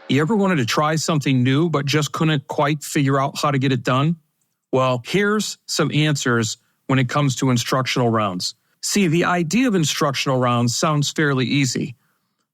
You ever wanted to try something new, but just couldn't quite figure out how to get it done? Well, here's some answers when it comes to instructional rounds. See, the idea of instructional rounds sounds fairly easy,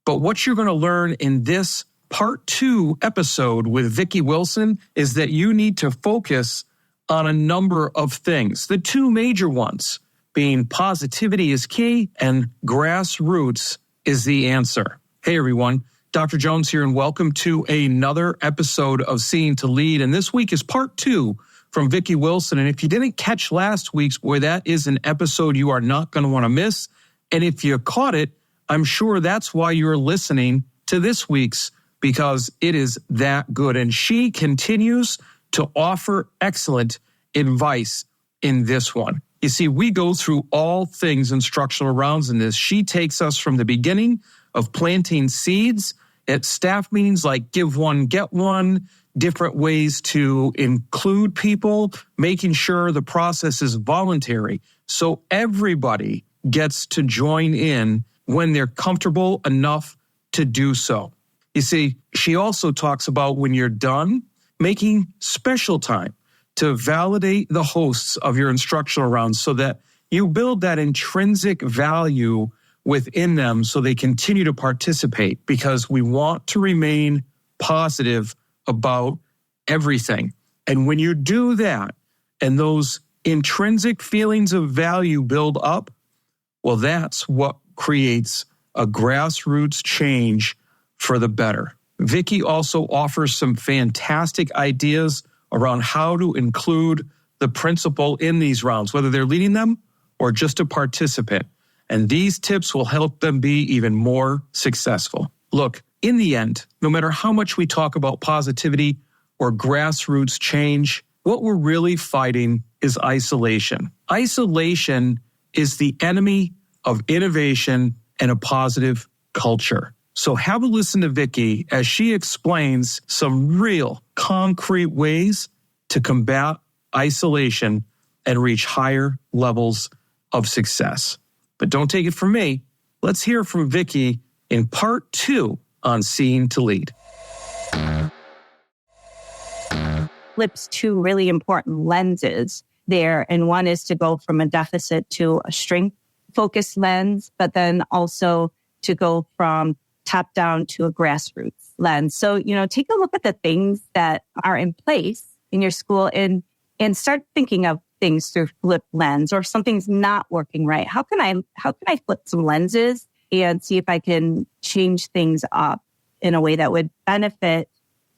but what you're going to learn in this Part 2 episode with Vicki Wilson is that you need to focus on a number of things. The two major ones being positivity is key and grassroots is the answer. Hey everyone, Dr. Jones here and welcome to another episode of Seeing to Lead. And this week is Part 2 from Vicki Wilson. And if you didn't catch last week's, boy, that is an episode you are not going to want to miss. And if you caught it, I'm sure that's why you're listening to this week's, because it is that good. And she continues to offer excellent advice in this one. You see, we go through all things instructional rounds in this. She takes us from the beginning of planting seeds at staff meetings like give one, get one, different ways to include people, making sure the process is voluntary. So everybody gets to join in when they're comfortable enough to do so. You see, she also talks about when you're done, making special time to validate the hosts of your instructional rounds so that you build that intrinsic value within them so they continue to participate, because we want to remain positive about everything. And when you do that and those intrinsic feelings of value build up, well, that's what creates a grassroots change for the better. Vicki also offers some fantastic ideas around how to include the principal in these rounds, whether they're leading them or just a participant. And these tips will help them be even more successful. Look, in the end, no matter how much we talk about positivity or grassroots change, what we're really fighting is isolation. Isolation is the enemy of innovation and a positive culture. So have a listen to Vicki as she explains some real concrete ways to combat isolation and reach higher levels of success. But don't take it from me. Let's hear from Vicki in Part 2 on Seeing to Lead. Flips two really important lenses there. And one is to go from a deficit to a strength-focused lens, but then also to go from top down to a grassroots lens. So, take a look at the things that are in place in your school and start thinking of things through flip lens, or if something's not working right. How can I flip some lenses and see if I can change things up in a way that would benefit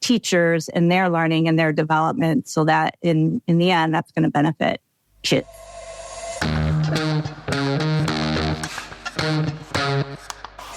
teachers and their learning and their development, so that in the end, that's going to benefit kids.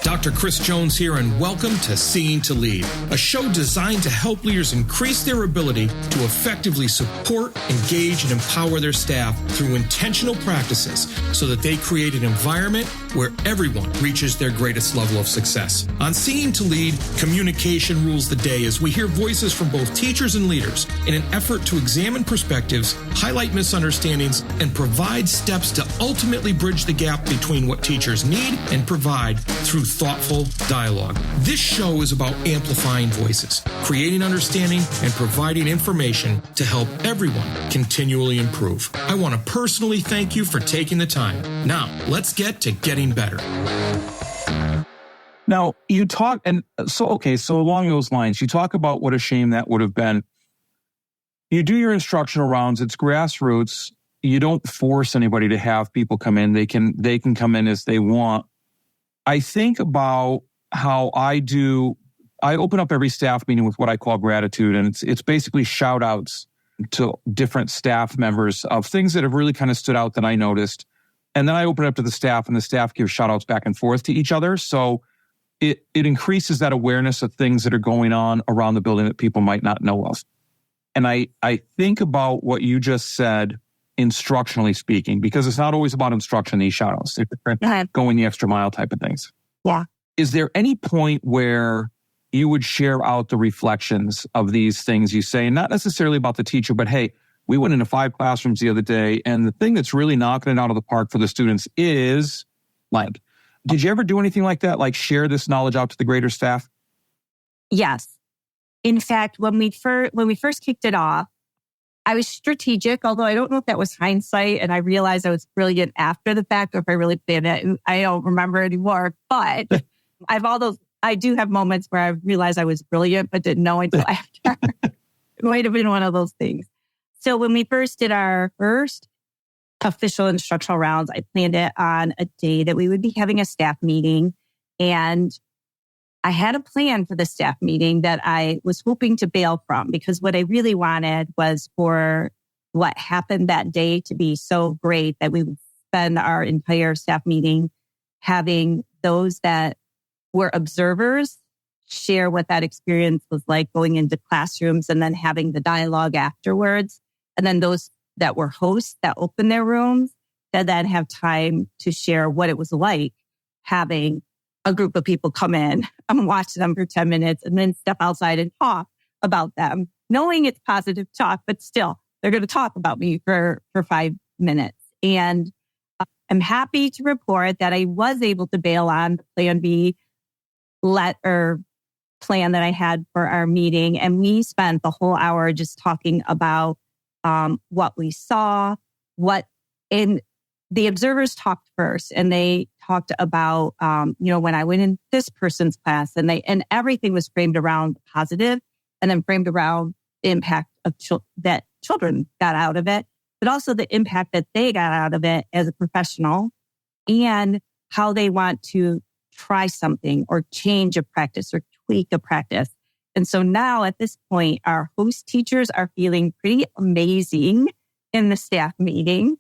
Dr. Chris Jones here, and welcome to Seeing to Lead, a show designed to help leaders increase their ability to effectively support, engage, and empower their staff through intentional practices so that they create an environment where everyone reaches their greatest level of success. On Seeing to Lead, communication rules the day as we hear voices from both teachers and leaders in an effort to examine perspectives, highlight misunderstandings, and provide steps to ultimately bridge the gap between what teachers need and provide through thoughtful dialogue. This show is about amplifying voices, creating understanding, and providing information to help everyone continually improve. I want to personally thank you for taking the time. Now, let's get to getting better. Now, you talk, and so along those lines, you talk about what a shame that would have been. You do your instructional rounds, it's grassroots. You don't force anybody to have people come in. They can come in as they want. I think about how I open up every staff meeting with what I call gratitude, and it's basically shout outs to different staff members of things that have really kind of stood out that I noticed. And then I open it up to the staff, and the staff give shout outs back and forth to each other. So it increases that awareness of things that are going on around the building that people might not know of. And I think about what you just said, instructionally speaking, because it's not always about instruction, these shout outs. They're going the extra mile type of things. Yeah. Is there any point where you would share out the reflections of these things you say, and not necessarily about the teacher, but hey, we went into 5 classrooms the other day, and the thing that's really knocking it out of the park for the students is blank. Did you ever do anything like that? Like share this knowledge out to the greater staff? Yes. In fact, when we first kicked it off, I was strategic, although I don't know if that was hindsight, and I realized I was brilliant after the fact, or if I really planned it. I don't remember anymore, but I do have moments where I realized I was brilliant, but didn't know until after. It might have been one of those things. So when we first did our first official instructional rounds, I planned it on a day that we would be having a staff meeting. And I had a plan for the staff meeting that I was hoping to bail from, because what I really wanted was for what happened that day to be so great that we would spend our entire staff meeting having those that were observers share what that experience was like going into classrooms, and then having the dialogue afterwards. And then those that were hosts that opened their rooms that then have time to share what it was like having a group of people come in and watch them for 10 minutes and then step outside and talk about them, knowing it's positive talk, but still they're going to talk about me for 5 minutes. And I'm happy to report that I was able to bail on the Plan B plan that I had for our meeting. And we spent the whole hour just talking about what we saw, the observers talked first, and they talked about, when I went in this person's class, and everything was framed around positive, and then framed around the impact of that children got out of it, but also the impact that they got out of it as a professional, and how they want to try something or change a practice or tweak a practice. And so now at this point, our host teachers are feeling pretty amazing in the staff meeting.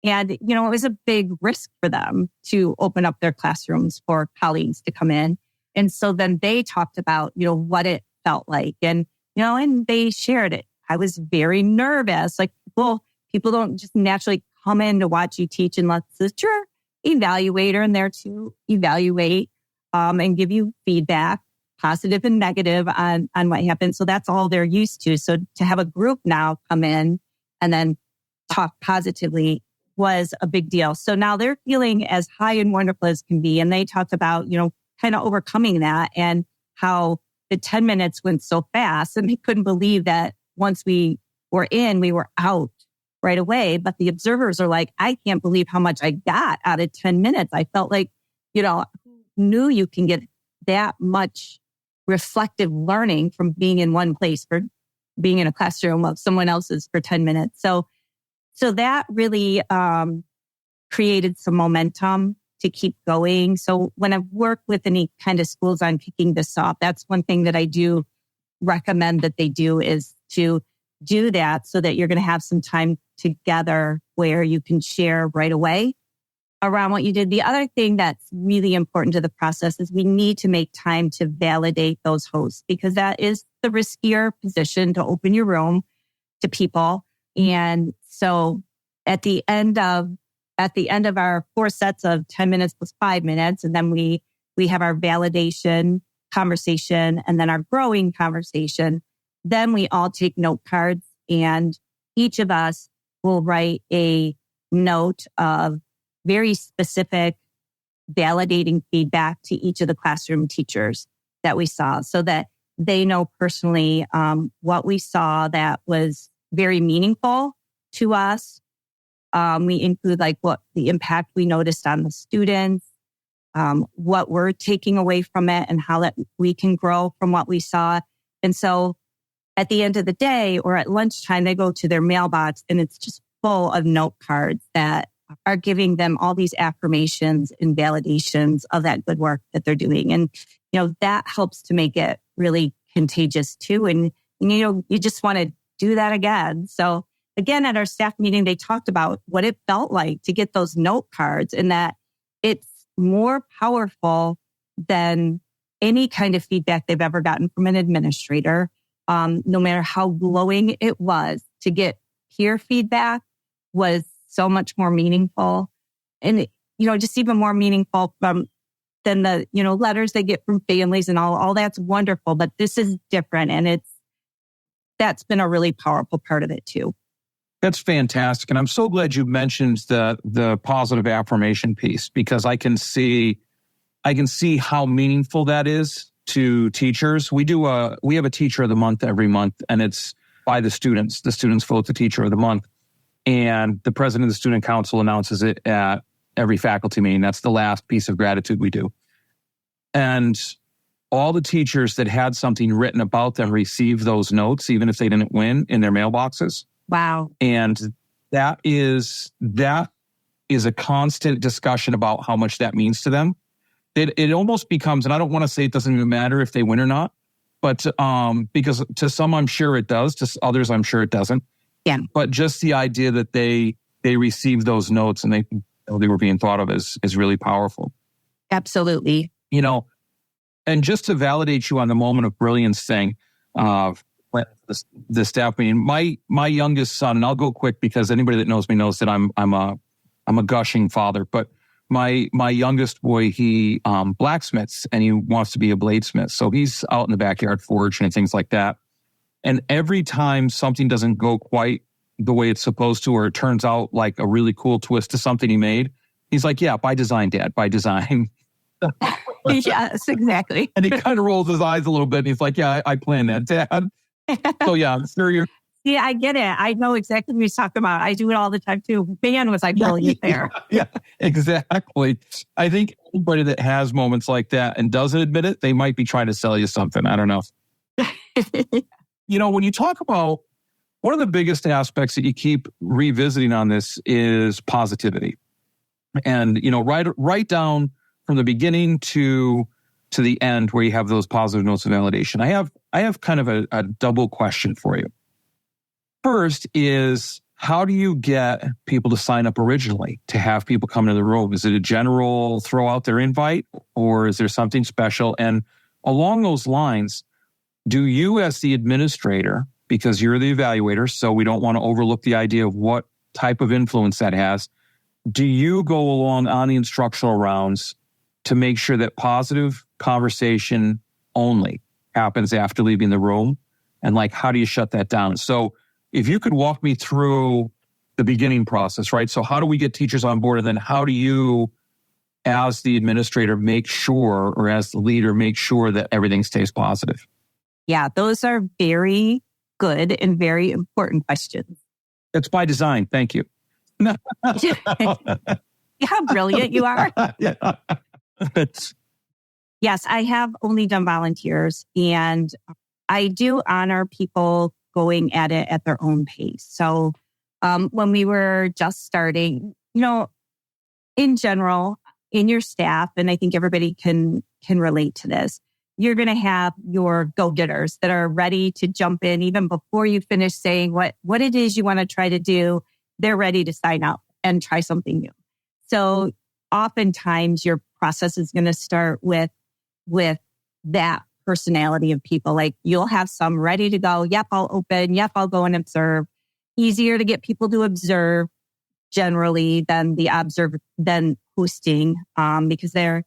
And, it was a big risk for them to open up their classrooms for colleagues to come in. And so then they talked about, what it felt like. And, and they shared it. I was very nervous. Like, well, people don't just naturally come in to watch you teach unless it's your evaluator in there to evaluate and give you feedback, positive and negative on what happened. So that's all they're used to. So to have a group now come in and then talk positively was a big deal. So now they're feeling as high and wonderful as can be. And they talked about, kind of overcoming that and how the 10 minutes went so fast, and they couldn't believe that once we were in, we were out right away. But the observers are like, I can't believe how much I got out of 10 minutes. I felt like, knew you can get that much reflective learning from being in one place, for being in a classroom of someone else's for 10 minutes. So that really created some momentum to keep going. So when I've worked with any kind of schools on kicking this off, that's one thing that I do recommend that they do, is to do that so that you're going to have some time together where you can share right away around what you did. The other thing that's really important to the process is we need to make time to validate those hosts, because that is the riskier position to open your room to people. And so at the end of our 4 sets of 10 minutes plus 5 minutes, and then we have our validation conversation and then our growing conversation, then we all take note cards, and each of us will write a note of very specific validating feedback to each of the classroom teachers that we saw, so that they know personally what we saw that was very meaningful to us. We include what the impact we noticed on the students, what we're taking away from it, and how that we can grow from what we saw. And so at the end of the day or at lunchtime, they go to their mailbox and it's just full of note cards that are giving them all these affirmations and validations of that good work that they're doing. And, that helps to make it really contagious too. And, you just want to do that again. So again, at our staff meeting, they talked about what it felt like to get those note cards, and that it's more powerful than any kind of feedback they've ever gotten from an administrator. No matter how glowing it was, to get peer feedback was so much more meaningful, and just even more meaningful than the letters they get from families and all that's wonderful. But this is different, and that's been a really powerful part of it too. That's fantastic, and I'm so glad you mentioned the positive affirmation piece, because I can see how meaningful that is to teachers. We have a teacher of the month every month, and it's by the students. The students vote the teacher of the month, and the president of the student council announces it at every faculty meeting. That's the last piece of gratitude we do. And all the teachers that had something written about them received those notes, even if they didn't win, in their mailboxes. Wow. And that is a constant discussion about how much that means to them. It almost becomes, and I don't want to say it doesn't even matter if they win or not, but because to some I'm sure it does, to others I'm sure it doesn't. Yeah. But just the idea that they received those notes and they were being thought of is really powerful. Absolutely. You know, and just to validate you on the moment of brilliance thing, the staff meeting, my youngest son, and I'll go quick because anybody that knows me knows that I'm a gushing father, but my youngest boy, he blacksmiths and he wants to be a bladesmith. So he's out in the backyard forging and things like that. And every time something doesn't go quite the way it's supposed to, or it turns out like a really cool twist to something he made, he's like, yeah, by design, Dad, by design. Yes, exactly. And he kind of rolls his eyes a little bit and he's like, yeah, I planned that, Dad. So yeah, I'm sure you're... Yeah, I get it. I know exactly what he's talking about. I do it all the time too. Man, was I brilliant there. Yeah, exactly. I think anybody that has moments like that and doesn't admit it, they might be trying to sell you something. I don't know. You know, when you talk about one of the biggest aspects that you keep revisiting on this is positivity. And, you know, right down from the beginning to the end where you have those positive notes of validation. I have kind of a double question for you. First is, how do you get people to sign up originally to have people come to the room? Is it a general throw out their invite, or is there something special? And along those lines, do you as the administrator, because you're the evaluator, so we don't want to overlook the idea of what type of influence that has, do you go along on the instructional rounds to make sure that positive conversation only happens after leaving the room? And like, how do you shut that down? So if you could walk me through the beginning process, right? So how do we get teachers on board? And then how do you, as the administrator, make sure, or as the leader, make sure that everything stays positive? Yeah, those are very good and very important questions. It's by design. Thank you. How brilliant you are. Yeah. Yes, I have only done volunteers, and I do honor people going at it at their own pace. So when we were just starting, you know, in general, in your staff, and I think everybody can relate to this, you're going to have your go-getters that are ready to jump in even before you finish saying what it is you want to try to do. They're ready to sign up and try something new. So oftentimes your process is going to start with that personality of people. Like, you'll have some ready to go. Yep, I'll open. Yep, I'll go and observe. Easier to get people to observe generally than hosting, because that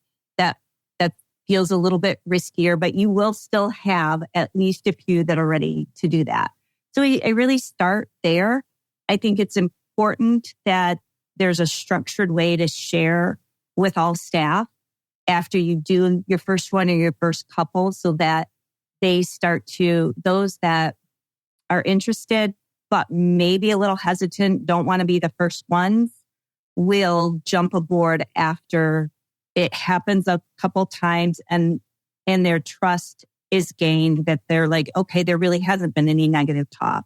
feels a little bit riskier, but you will still have at least a few that are ready to do that. So I really start there. I think it's important that there's a structured way to share with all staff after you do your first one or your first couple, so that they start to, those that are interested but maybe a little hesitant, don't want to be the first ones, will jump aboard after it happens a couple times and their trust is gained, that they're like, okay, there really hasn't been any negative talk,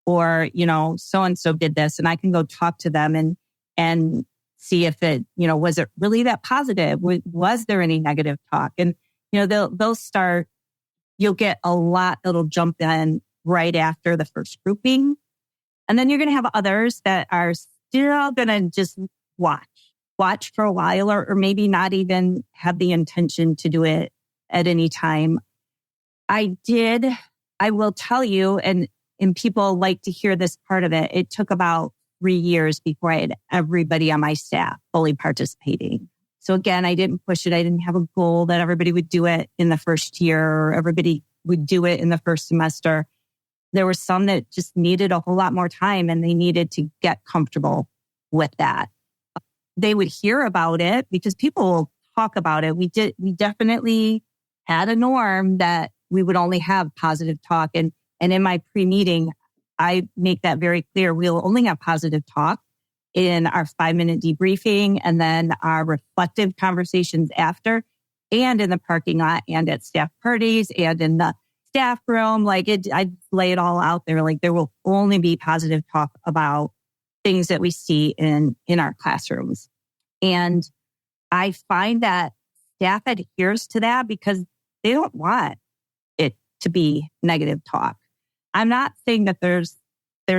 or, you know, so-and-so did this, and I can go talk to them and see if it, you know, was it really that positive? Was there any negative talk? And, you know, they'll start, you'll get a lot that'll jump in right after the first grouping. And then you're going to have others that are still going to just watch for a while, or maybe not even have the intention to do it at any time. I will tell you, and people like to hear this part of it, it took about 3 years before I had everybody on my staff fully participating. So again, I didn't push it. I didn't have a goal that everybody would do it in the first year, or everybody would do it in the first semester. There were some that just needed a whole lot more time, and they needed to get comfortable with that. They would hear about it because people will talk about it. We definitely had a norm that we would only have positive talk. And in my pre-meeting, I make that very clear. We'll only have positive talk in our 5-minute debriefing and then our reflective conversations after, and in the parking lot and at staff parties and in the staff room. I lay it all out there. Like, there will only be positive talk about things that we see in our classrooms. And I find that staff adheres to that because they don't want it to be negative talk. I'm not saying that there's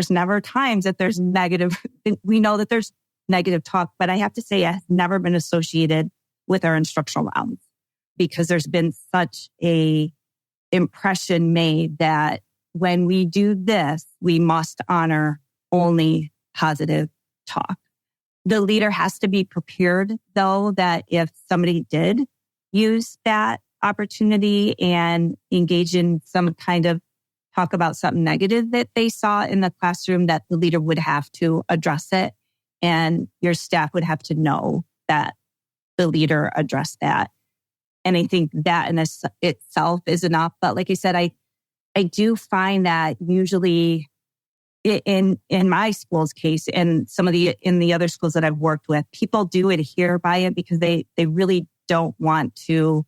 never times that there's negative. We know that there's negative talk, but I have to say it has never been associated with our instructional rounds because there's been such a impression made that when we do this, we must honor only positive talk. The leader has to be prepared, though, that if somebody did use that opportunity and engage in some kind of talk about something negative that they saw in the classroom, that the leader would have to address it. And your staff would have to know that the leader addressed that. And I think that in itself is enough. But like I said, I do find that usually in my school's case and in the other schools that I've worked with, people do adhere by it because they really don't want to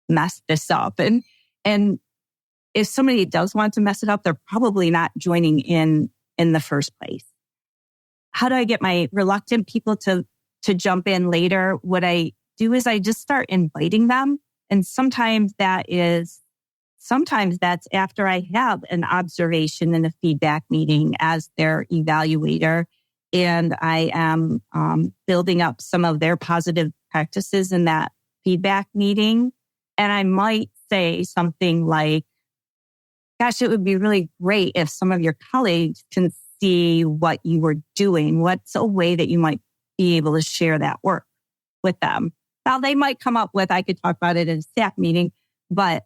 mess this up. And if somebody does want to mess it up, they're probably not joining in the first place. How do I get my reluctant people to jump in later? What I do is I just start inviting them. And sometimes that's after I have an observation and a feedback meeting as their evaluator. And I am building up some of their positive practices in that feedback meeting. And I might say something like, gosh, it would be really great if some of your colleagues can see what you were doing. What's a way that you might be able to share that work with them? Now, they might come up with, I could talk about it in a staff meeting, but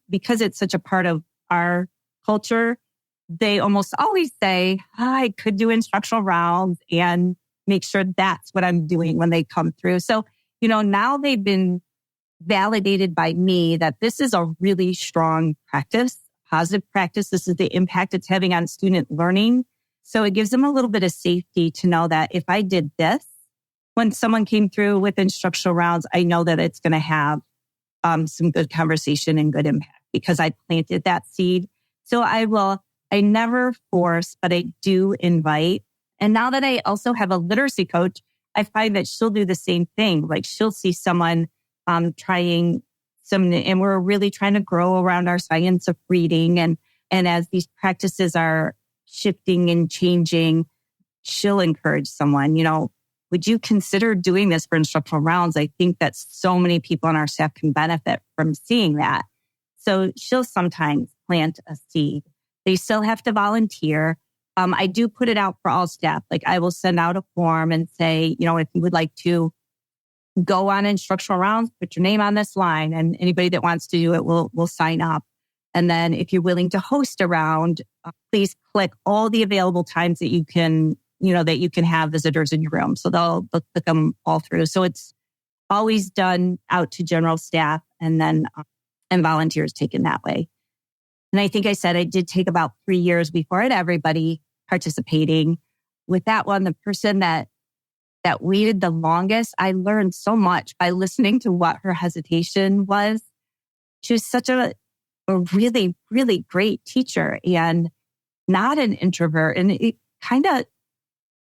because it's such a part of our culture, they almost always say, I could do instructional rounds and make sure that's what I'm doing when they come through. So, now they've been validated by me that this is a really strong practice, positive practice. This is the impact it's having on student learning. So it gives them a little bit of safety to know that if I did this, when someone came through with instructional rounds, I know that it's going to have some good conversation and good impact because I planted that seed. So I never force, but I do invite. And now that I also have a literacy coach, I find that she'll do the same thing. Like, she'll see someone trying some, and we're really trying to grow around our science of reading. And as these practices are shifting and changing, she'll encourage someone, would you consider doing this for instructional rounds? I think that so many people on our staff can benefit from seeing that. So she'll sometimes plant a seed. They still have to volunteer. I do put it out for all staff. Like, I will send out a form and say, if you would like to go on instructional rounds, put your name on this line, and anybody that wants to do it will sign up. And then if you're willing to host a round, please click all the available times that you can have visitors in your room. So they'll click them all through. So it's always done out to general staff and then and volunteers taken that way. And I think I said I did take about 3 years before I had everybody participating. With that one, the person that waited the longest, I learned so much by listening to what her hesitation was. She was such a really, really great teacher and not an introvert. And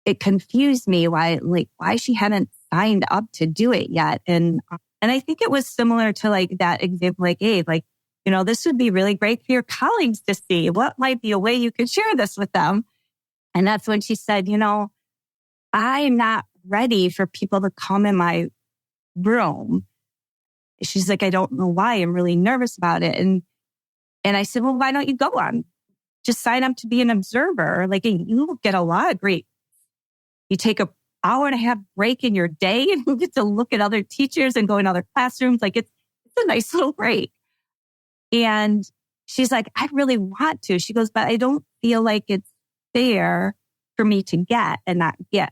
it confused me why she hadn't signed up to do it yet. And I think it was similar to like that example I gave, this would be really great for your colleagues to see. What might be a way you could share this with them? And that's when she said, I'm not ready for people to come in my room. She's like, I don't know why. I'm really nervous about it. And I said, well, why don't you go on? Just sign up to be an observer. Like, you will get a lot of great. You take an hour and a half break in your day and you get to look at other teachers and go in other classrooms. Like, it's a nice little break. And she's like, I really want to. She goes, but I don't feel like it's fair for me to get and not give.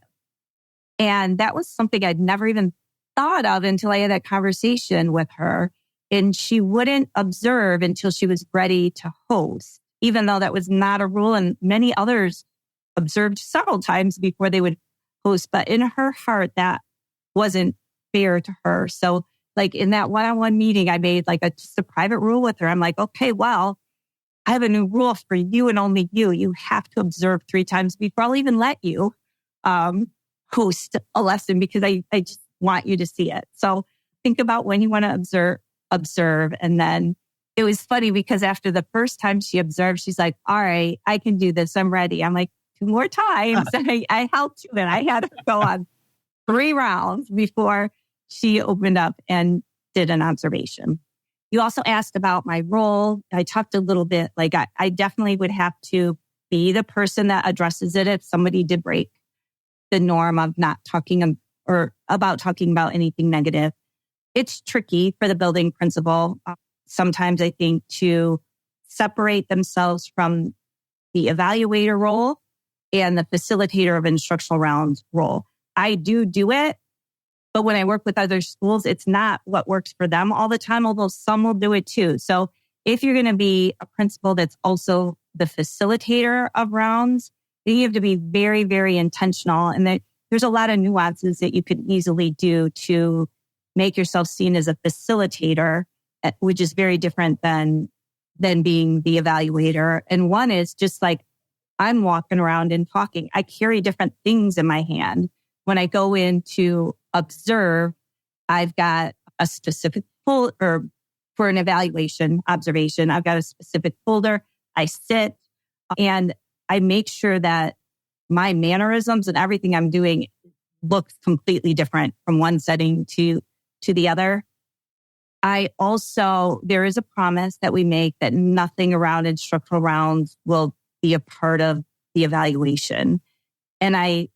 And that was something I'd never even thought of until I had that conversation with her. and she wouldn't observe until she was ready to host, even though that was not a rule. And many others observed several times before they would host. But in her heart, that wasn't fair to her. So like in that one-on-one meeting, I made like just a private rule with her. I'm like, okay, well, I have a new rule for you and only you. You have to observe 3 times before I'll even let you host a lesson, because I just want you to see it. So think about when you want to observe. And then it was funny because after the first time she observed, she's like, all right, I can do this. I'm ready. I'm like, 2 more times. I helped you. And I had her go on 3 rounds before she opened up and did an observation. You also asked about my role. I talked a little bit, like I definitely would have to be the person that addresses it if somebody did break the norm of not talking about anything negative. It's tricky for the building principal sometimes, I think, to separate themselves from the evaluator role and the facilitator of instructional rounds role. I do it, but when I work with other schools, it's not what works for them all the time, although some will do it too. So if you're going to be a principal that's also the facilitator of rounds, then you have to be very, very intentional. And there's a lot of nuances that you could easily do to make yourself seen as a facilitator, which is very different than being the evaluator. And one is just like, I'm walking around and talking. I carry different things in my hand. When I go in to observe, I've got a specific folder for an evaluation observation. I've got a specific folder. I sit and I make sure that my mannerisms and everything I'm doing looks completely different from one setting to the other. There is a promise that we make that nothing around instructional rounds will be a part of the evaluation. And I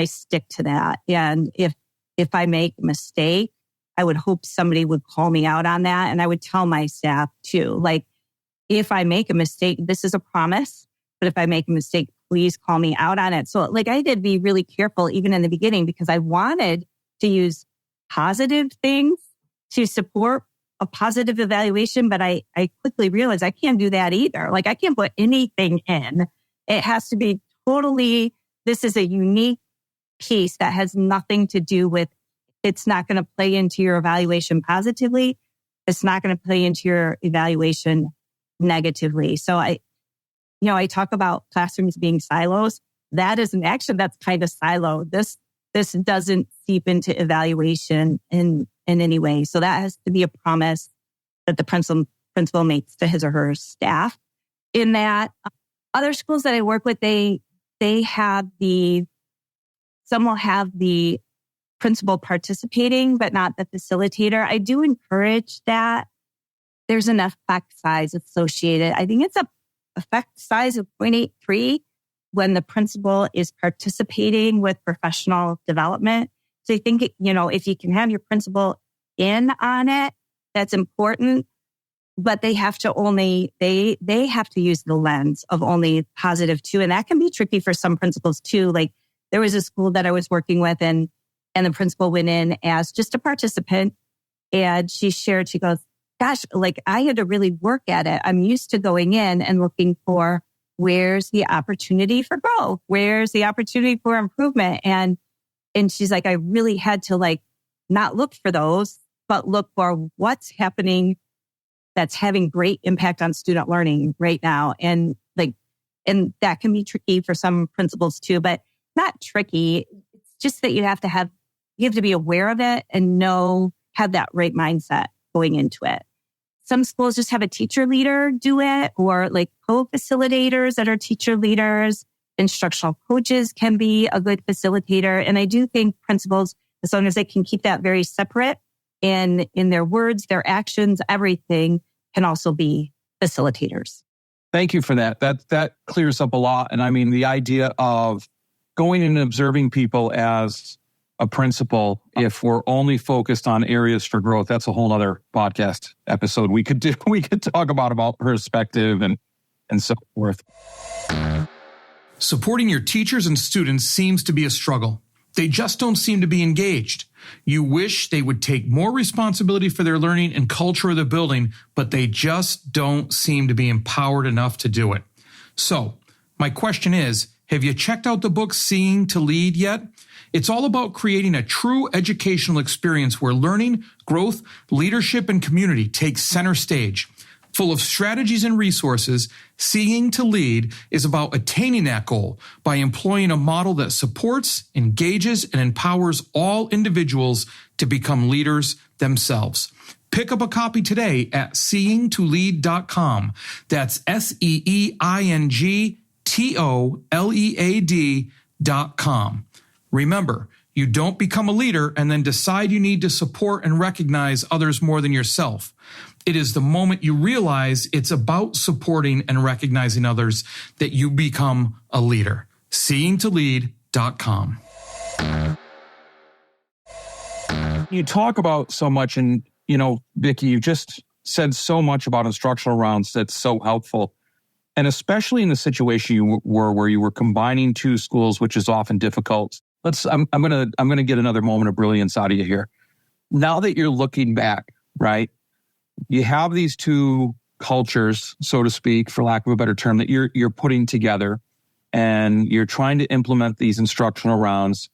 stick to that. And if I make a mistake, I would hope somebody would call me out on that. And I would tell my staff too, like, if I make a mistake, this is a promise, but if I make a mistake, please call me out on it. So like I did be really careful even in the beginning, because I wanted to use positive things to support a positive evaluation, but I quickly realized I can't do that either. Like I can't put anything in. It has to be totally, this is a unique piece that has nothing to do with, it's not going to play into your evaluation positively. It's not going to play into your evaluation negatively. So I talk about classrooms being silos. That is an action that's kind of siloed. This doesn't seep into evaluation in any way. So that has to be a promise that the principal makes to his or her staff. In that, other schools that I work with, some will have the principal participating, but not the facilitator. I do encourage that. There's an effect size associated. I think it's a effect size of 0.83 when the principal is participating with professional development. So I think, if you can have your principal in on it, that's important. But they have to they have to use the lens of only positive too. And that can be tricky for some principals too. Like there was a school that I was working with and the principal went in as just a participant, and she goes, gosh, like I had to really work at it. I'm used to going in and looking for where's the opportunity for growth? Where's the opportunity for improvement? And she's like, I really had to like not look for those, but look for what's happening that's having great impact on student learning right now. And that can be tricky for some principals too, but not tricky. It's just that you have to be aware of it and have that right mindset going into it. Some schools just have a teacher leader do it, or like co-facilitators that are teacher leaders. Instructional coaches can be a good facilitator. And I do think principals, as long as they can keep that very separate in their words, their actions, everything, can also be facilitators. Thank you for that. That clears up a lot. And I mean, the idea of going and observing people as a principal, if we're only focused on areas for growth, that's a whole other podcast episode we could do. We could talk about perspective and so forth. Supporting your teachers and students seems to be a struggle. They just don't seem to be engaged. You wish they would take more responsibility for their learning and culture of the building, but they just don't seem to be empowered enough to do it. So, my question is, have you checked out the book Seeing to Lead yet? It's all about creating a true educational experience where learning, growth, leadership, and community take center stage. Full of strategies and resources, Seeing to Lead is about attaining that goal by employing a model that supports, engages, and empowers all individuals to become leaders themselves. Pick up a copy today at seeingtolead.com. That's SEEINGTOLEAD.com. Remember, you don't become a leader and then decide you need to support and recognize others more than yourself. It is the moment you realize it's about supporting and recognizing others that you become a leader. Seeingtolead.com. You talk about so much, and, Vicki, you just said so much about instructional rounds that's so helpful. And especially in the situation you were where you were combining two schools, which is often difficult. I'm gonna get another moment of brilliance out of you here. Now that you're looking back, right? You have these two cultures, so to speak, for lack of a better term, that you're putting together, and you're trying to implement these instructional rounds.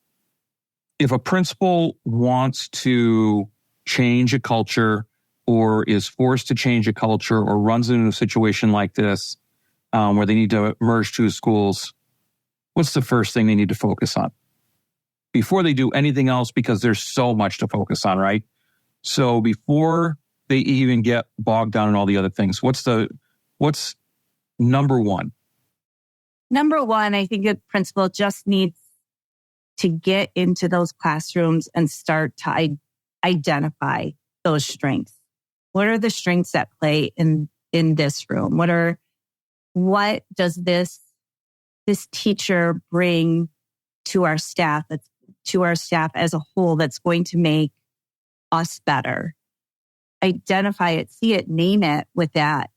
If a principal wants to change a culture, or is forced to change a culture, or runs into a situation like this, where they need to merge two schools, what's the first thing they need to focus on before they do anything else? Because there's so much to focus on, right? So before they even get bogged down in all the other things, what's number one? Number one, I think a principal just needs to get into those classrooms and start to identify those strengths. What are the strengths at play in this room? What does this teacher bring to our staff, as a whole, that's going to make us better? Identify it, see it, name it with that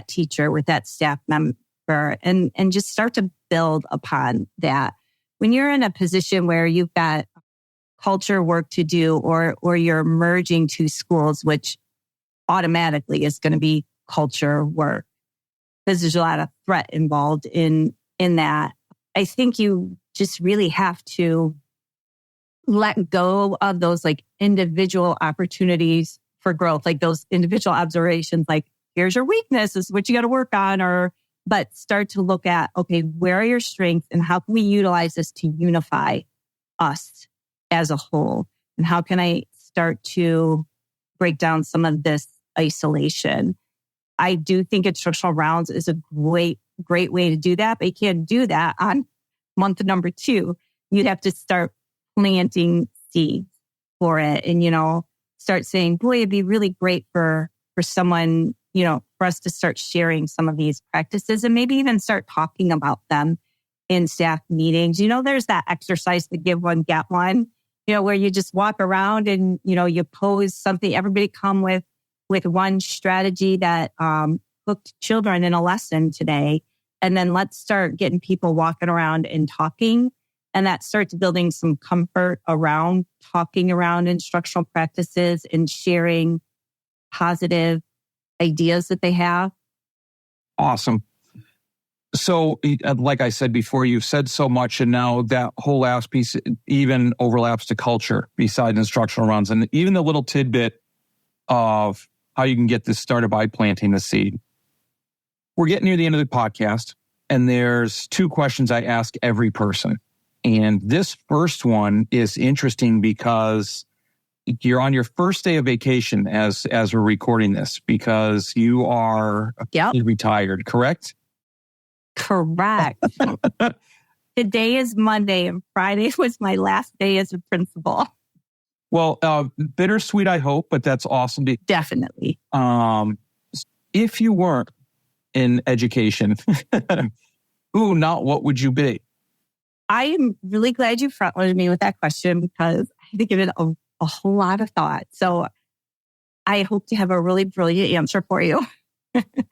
teacher, with that staff member, and just start to build upon that. When you're in a position where you've got culture work to do, or you're merging two schools, which automatically is going to be culture work, because there's a lot of threat involved in that. I think you just really have to let go of those individual opportunities for growth, those individual observations, here's your weakness, this is what you got to work on, but start to look at, okay, where are your strengths and how can we utilize this to unify us as a whole? And how can I start to break down some of this isolation? I do think instructional rounds is a great way to do that, but you can't do that on month number 2. You'd have to start planting seeds for it, and, start saying, boy, it'd be really great for someone, for us to start sharing some of these practices and maybe even start talking about them in staff meetings. There's that exercise, the give one, get one, where you just walk around and, you pose something, everybody come with one strategy that hooked children in a lesson today. And then let's start getting people walking around and talking. And that starts building some comfort around talking around instructional practices and sharing positive ideas that they have. Awesome. So, like I said before, you've said so much, and now that whole last piece even overlaps to culture besides instructional rounds, and even the little tidbit of how you can get this started by planting the seed. We're getting near the end of the podcast, and there's 2 questions I ask every person. And this first one is interesting because you're on your first day of vacation as we're recording this, because you are retired, correct? Correct. Today is Monday, and Friday was my last day as a principal. Well, bittersweet, I hope, but that's awesome. Definitely. If you weren't in education, what would you be? I am really glad you front-loaded me with that question, because I had to give it a whole lot of thought. So I hope to have a really brilliant answer for you.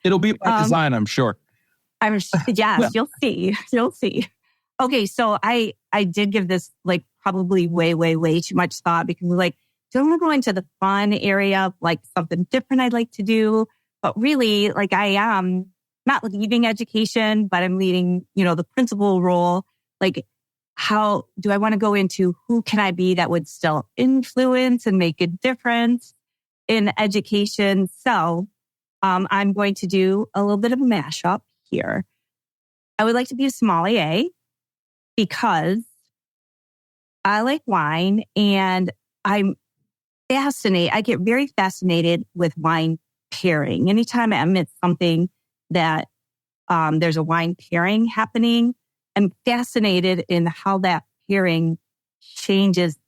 It'll be by design, I'm sure. Yes, you'll see. You'll see. Okay, so I did give this like probably way too much thought because like, do I want to go into the fun area of like something different I'd like to do? But really, like I am not leading education, but I'm leading, the principal role. Like, how do I want to go into who can I be that would still influence and make a difference in education? So I'm going to do a little bit of a mashup here. I would like to be a sommelier because I like wine and I get very fascinated with wine pairing. Anytime I'm at something that there's a wine pairing happening, I'm fascinated in how that pairing changes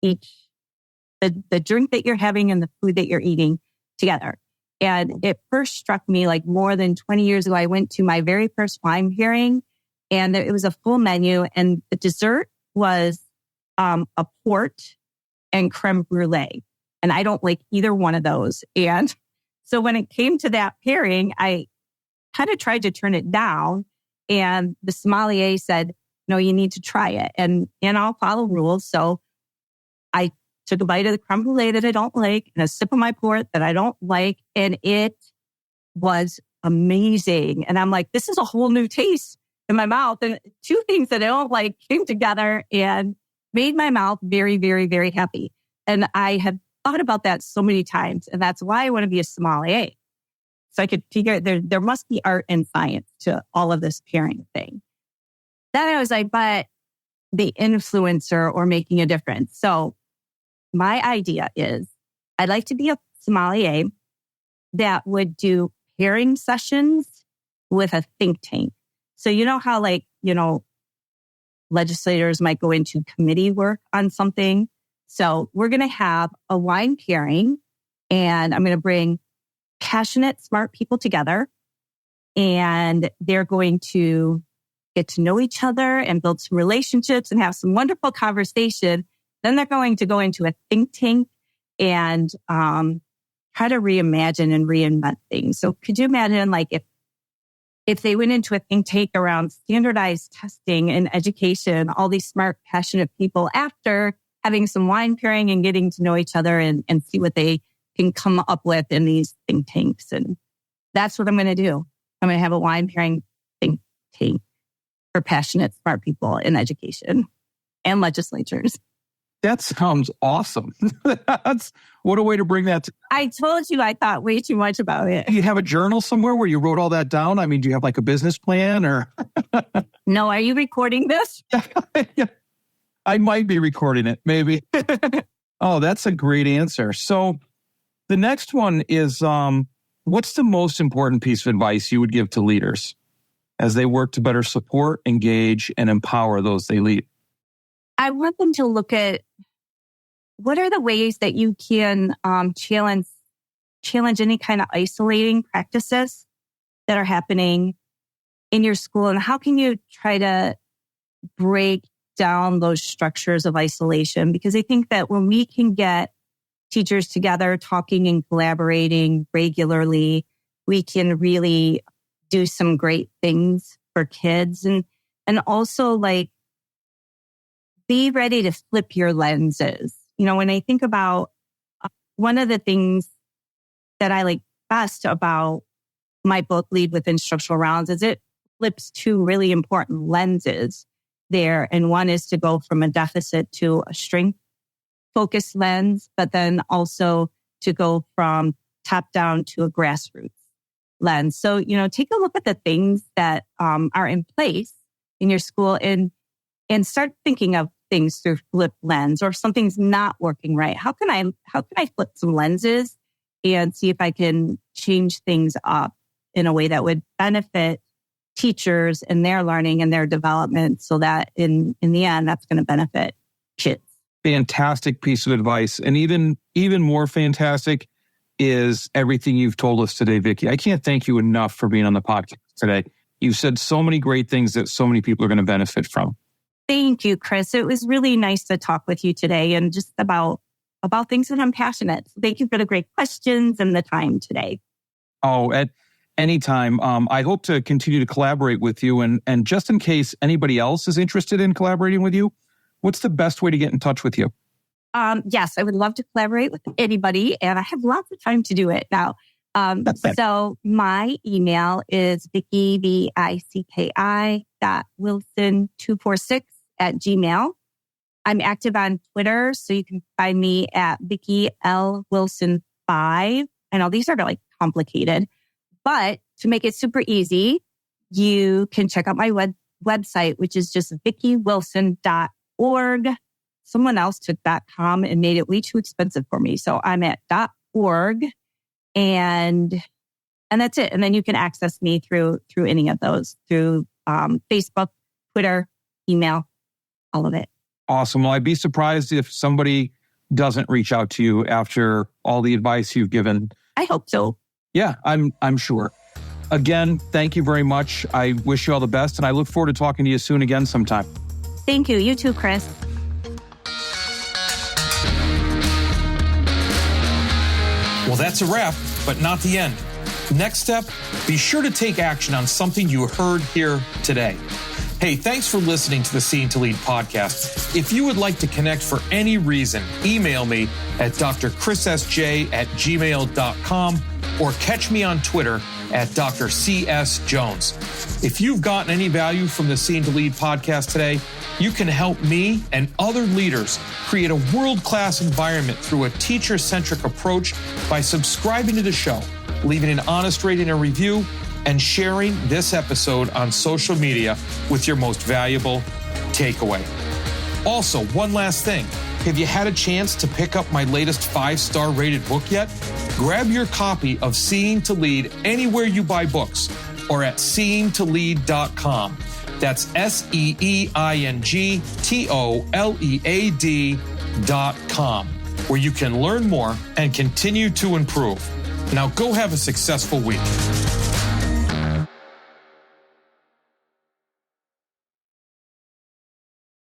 the drink that you're having and the food that you're eating together. And it first struck me like more than 20 years ago, I went to my very first wine pairing and it was a full menu and the dessert was a port and creme brulee. And I don't like either one of those. And so when it came to that pairing, I kind of tried to turn it down. And the sommelier said, no, you need to try it. And I'll follow rules. So I took a bite of the creme brulee that I don't like and a sip of my port that I don't like. And it was amazing. And I'm like, this is a whole new taste in my mouth. And two things that I don't like came together and made my mouth very, very, very happy. And I have thought about that so many times. And that's why I want to be a sommelier. So I could figure there must be art and science to all of this pairing thing. Then I was like, but the influencer or making a difference. So my idea is I'd like to be a sommelier that would do pairing sessions with a think tank. So you know how legislators might go into committee work on something. So we're going to have a wine pairing and I'm going to bring passionate, smart people together and they're going to get to know each other and build some relationships and have some wonderful conversation. Then they're going to go into a think tank and try to reimagine and reinvent things. So could you imagine like if they went into a think tank around standardized testing and education, all these smart, passionate people after having some wine pairing and getting to know each other and see what they can come up with in these think tanks. And that's what I'm going to do. I'm going to have a wine pairing think tank for passionate, smart people in education and legislatures. That sounds awesome. What a way to bring that. I told you I thought way too much about it. You have a journal somewhere where you wrote all that down? I mean, do you have like a business plan or? No, are you recording this? Yeah. I might be recording it, maybe. Oh, that's a great answer. So the next one is, what's the most important piece of advice you would give to leaders as they work to better support, engage, and empower those they lead? I want them to look at what are the ways that you can challenge any kind of isolating practices that are happening in your school, and how can you try to break down those structures of isolation? Because I think that when we can get teachers together talking and collaborating regularly, we can really do some great things for kids and also like be ready to flip your lenses. When I think about one of the things that I like best about my book, Lead with Instructional Rounds, is it flips two really important lenses there. And one is to go from a deficit to a strength focused lens, but then also to go from top down to a grassroots lens. So, take a look at the things that are in place in your school and start thinking of things through flip lens, or if something's not working right, how can I flip some lenses and see if I can change things up in a way that would benefit teachers and their learning and their development, so that in the end, that's going to benefit kids. Fantastic piece of advice. And even more fantastic is everything you've told us today, Vicki. I can't thank you enough for being on the podcast today. You've said so many great things that so many people are going to benefit from. Thank you, Chris. It was really nice to talk with you today and just about things that I'm passionate. So thank you for the great questions and the time today. Oh, Anytime. I hope to continue to collaborate with you. And just in case anybody else is interested in collaborating with you, what's the best way to get in touch with you? Yes, I would love to collaborate with anybody, and I have lots of time to do it now. So my email is Vicki, Vicki.Wilson246@gmail. I'm active on Twitter, so you can find me at Vicki L. Wilson 5. I know these are like complicated, but to make it super easy, you can check out my website, which is just vickiwilson.org. Someone else took .com and made it way too expensive for me. So I'm at .org and that's it. And then you can access me through any of those, through Facebook, Twitter, email, all of it. Awesome. Well, I'd be surprised if somebody doesn't reach out to you after all the advice you've given. I hope so. Yeah, I'm sure. Again, thank you very much. I wish you all the best, and I look forward to talking to you soon again sometime. Thank you. You too, Chris. Well, that's a wrap, but not the end. Next step, be sure to take action on something you heard here today. Hey, thanks for listening to the Seeing to Lead podcast. If you would like to connect for any reason, email me at drchrisSJ@gmail.com or catch me on Twitter at drcsjones. If you've gotten any value from the Seeing to Lead podcast today, you can help me and other leaders create a world-class environment through a teacher-centric approach by subscribing to the show, leaving an honest rating and review, and sharing this episode on social media with your most valuable takeaway. Also, one last thing. Have you had a chance to pick up my latest 5-star rated book yet? Grab your copy of Seeing to Lead anywhere you buy books or at seeingtolead.com. That's seeingtolead.com, where you can learn more and continue to improve. Now go have a successful week.